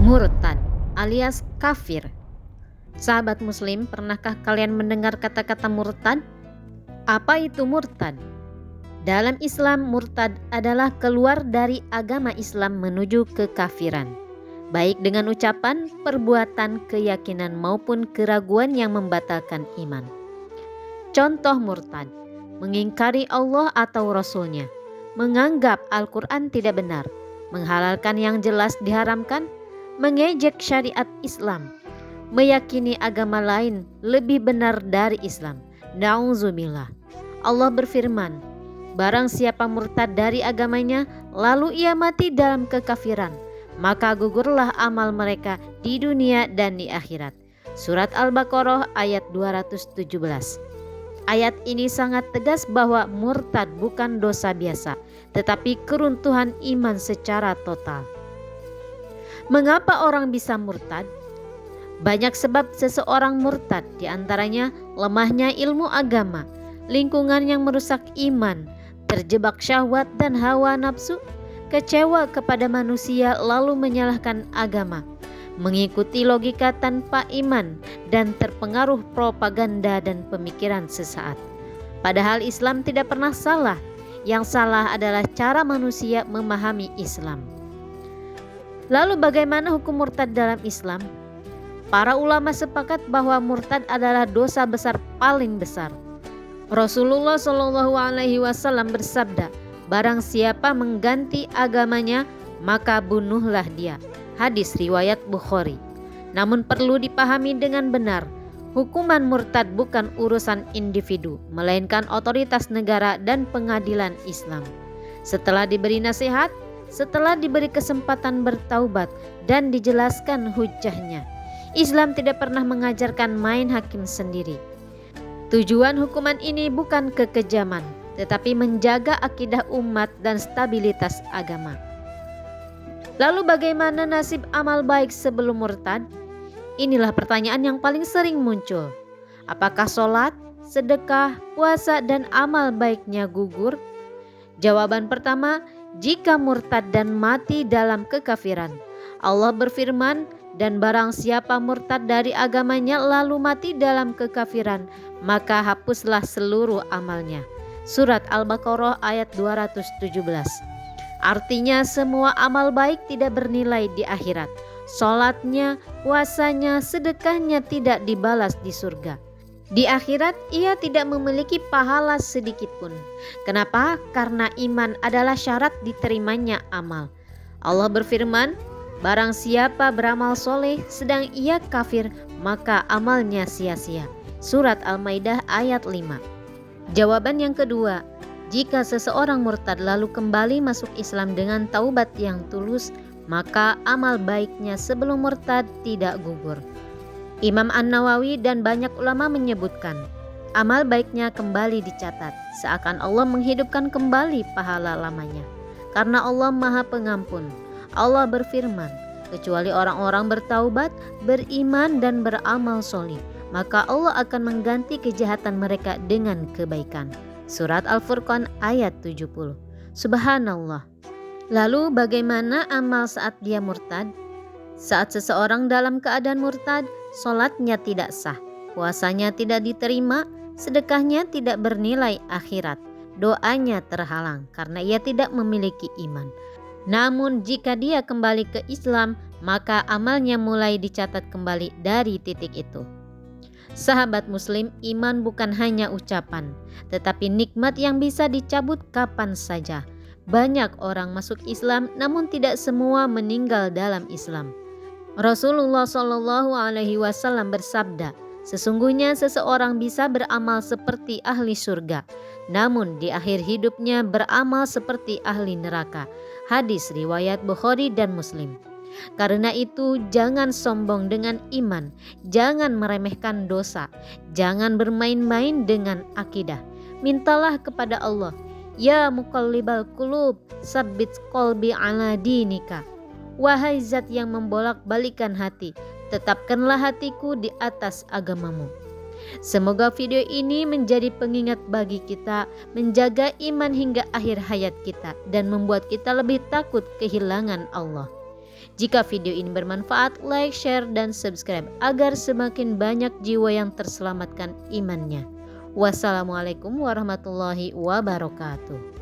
Murtad alias kafir. Sahabat muslim, pernahkah kalian mendengar kata-kata murtad? Apa itu murtad? Dalam Islam, murtad adalah keluar dari agama Islam menuju kekafiran, baik dengan ucapan, perbuatan, keyakinan maupun keraguan yang membatalkan iman. Contoh murtad: mengingkari Allah atau Rasulnya, menganggap Al-Quran tidak benar, menghalalkan yang jelas diharamkan, mengejek syariat Islam, meyakini agama lain lebih benar dari Islam. Na'udzubillah. Allah berfirman, barang siapa murtad dari agamanya lalu ia mati dalam kekafiran, maka gugurlah amal mereka di dunia dan di akhirat. Surat Al-Baqarah ayat 217. Ayat ini sangat tegas bahwa murtad bukan dosa biasa, tetapi keruntuhan iman secara total. Mengapa orang bisa murtad? Banyak sebab seseorang murtad, diantaranya lemahnya ilmu agama, lingkungan yang merusak iman, terjebak syahwat dan hawa nafsu, kecewa kepada manusia lalu menyalahkan agama, mengikuti logika tanpa iman, dan terpengaruh propaganda dan pemikiran sesaat. Padahal Islam tidak pernah salah, yang salah adalah cara manusia memahami Islam. Lalu bagaimana hukum murtad dalam Islam? Para ulama sepakat bahwa murtad adalah dosa besar paling besar. Rasulullah SAW bersabda, barang siapa mengganti agamanya, maka bunuhlah dia. Hadis riwayat Bukhari. Namun perlu dipahami dengan benar, hukuman murtad bukan urusan individu, melainkan otoritas negara dan pengadilan Islam. Setelah diberi nasihat, setelah diberi kesempatan bertaubat dan dijelaskan hujahnya, Islam tidak pernah mengajarkan main hakim sendiri. Tujuan hukuman ini bukan kekejaman, tetapi menjaga akidah umat dan stabilitas agama. Lalu bagaimana nasib amal baik sebelum murtad? Inilah pertanyaan yang paling sering muncul. Apakah sholat, sedekah, puasa, dan amal baiknya gugur? Jawaban pertama, jika murtad dan mati dalam kekafiran. Allah berfirman, dan barang siapa murtad dari agamanya lalu mati dalam kekafiran, maka hapuslah seluruh amalnya. Surat Al-Baqarah ayat 217. Artinya semua amal baik tidak bernilai di akhirat. Sholatnya, puasanya, sedekahnya tidak dibalas di surga. Di akhirat ia tidak memiliki pahala sedikit pun. Kenapa? Karena iman adalah syarat diterimanya amal. Allah berfirman, barang siapa beramal soleh sedang ia kafir, maka amalnya sia-sia. Surat Al-Maidah ayat 5. Jawaban yang kedua, jika seseorang murtad lalu kembali masuk Islam dengan taubat yang tulus, maka amal baiknya sebelum murtad tidak gugur. Imam An-Nawawi dan banyak ulama menyebutkan, amal baiknya kembali dicatat, seakan Allah menghidupkan kembali pahala lamanya. Karena Allah Maha Pengampun. Allah berfirman, kecuali orang-orang bertaubat, beriman dan beramal soleh, maka Allah akan mengganti kejahatan mereka dengan kebaikan. Surat Al-Furqan ayat 70. Subhanallah. Lalu bagaimana amal saat dia murtad? Saat seseorang dalam keadaan murtad, sholatnya tidak sah, puasanya tidak diterima, sedekahnya tidak bernilai akhirat, doanya terhalang karena ia tidak memiliki iman. Namun jika dia kembali ke Islam, maka amalnya mulai dicatat kembali dari titik itu. Sahabat muslim, iman bukan hanya ucapan, tetapi nikmat yang bisa dicabut kapan saja. Banyak orang masuk Islam, namun tidak semua meninggal dalam Islam. Rasulullah SAW bersabda, sesungguhnya seseorang bisa beramal seperti ahli surga, namun di akhir hidupnya beramal seperti ahli neraka. Hadis riwayat Bukhari dan Muslim. Karena itu jangan sombong dengan iman, jangan meremehkan dosa, jangan bermain-main dengan akidah. Mintalah kepada Allah, ya muqallibal qulub, tsabbit qalbi ala dinika. Wahai zat yang membolak-balikan hati, tetapkanlah hatiku di atas agamamu. Semoga video ini menjadi pengingat bagi kita menjaga iman hingga akhir hayat kita dan membuat kita lebih takut kehilangan Allah. Jika video ini bermanfaat, like, share, dan subscribe agar semakin banyak jiwa yang terselamatkan imannya. Wassalamualaikum warahmatullahi wabarakatuh.